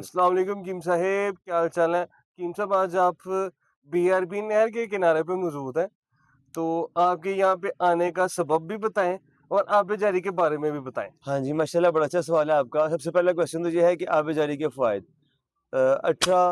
जी। अस्सलाम वालेकुम कीम साहेब, क्या हाल चाल है? कीम साहब आज आप बीआरबी नहर के किनारे पे मौजूद हैं, तो आपके यहाँ पे आने का सबब भी बताएँ और आबेजारी के बारे में भी बताएँ। हाँ जी, माशाल्लाह बड़ा अच्छा सवाल है आपका। सबसे पहला क्वेश्चन तो ये है कि आबेजारी के फ़वाइद। अठरा,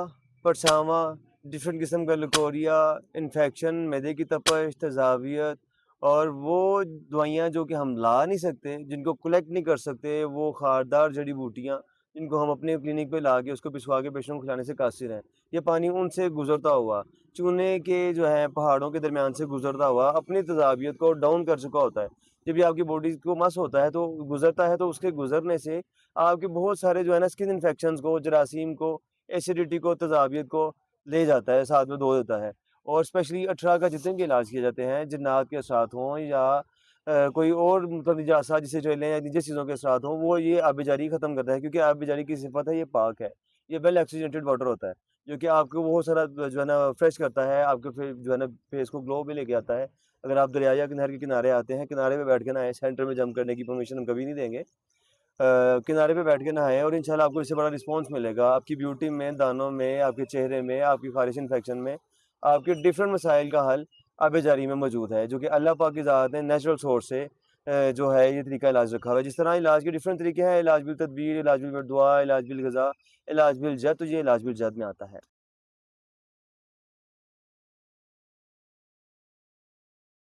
परछावां, डिफ़रेंट किस्म का लकोरिया, इन्फेक्शन, मैदे की तपश, तेज़ाबियत और वो दवाइयाँ जो कि हम ला नहीं सकते, जिनको कलेक्ट नहीं कर सकते, वो ख़ारदार जड़ी-बूटियाँ, जिनको हम अपने क्लिनिक पे ला के उसको पिसवा के पेशेंट को खिलाने से कासिर हैं। ये पानी उनसे गुज़रता हुआ, चूने के जो है पहाड़ों के दरमियान से गुज़रता हुआ अपनी तेज़ाबियत को डाउन कर चुका होता है। जब ये आपकी बॉडी को मस होता है तो गुज़रता है, तो उसके गुज़रने से आपके बहुत सारे जो है ना स्किन इन्फेक्शंस को, जरासीम को, एसिडिटी को, तेज़ाबियत को ले जाता है, साथ में धो देता है। और स्पेशली अठरा का जितने भी इलाज किए जाते हैं, जिन्नात के असरात हों या कोई और मतलब निजासा जिसे जो लें या जिस चीज़ों के असरात हों, वो ये आबेजारी ख़त्म करता है, क्योंकि आबेजारी की सिफ़त है ये पाक है। ये वेल ऑक्सीजनेटेड वाटर होता है, जो कि आपको बहुत सारा जो है ना फ्रेश करता है, आपके जो है ना फेस को ग्लो भी लेके आता है। अगर आप दरिया या नहर के किनारे आते हैं, किनारे पे बैठ के नहाएँ, सेंटर में जंप करने की परमिशन हम कभी नहीं देंगे। किनारे पे बैठ के नहाएँ और इंशाल्लाह आपको इससे बड़ा रिस्पॉन्स मिलेगा। आपकी ब्यूटी में, दानों में, आपके चेहरे में, आपकी ख़ारिश इन्फेक्शन में, आपके डिफरेंट मसाइल का हल आबेजारी में मौजूद है, जो कि अल्लाह पाक की ज़ात ने नेचुरल सोर्स से जो है ये तरीका इलाज रखा हुआ है। जिस तरह इलाज के डिफरेंट तरीके हैं, इलाज बिल तदबीर, इलाज बिल दुआ, इलाज बिल ग़ज़ा, इलाज बिल जद, तो ये इलाज बिल जद में आता है।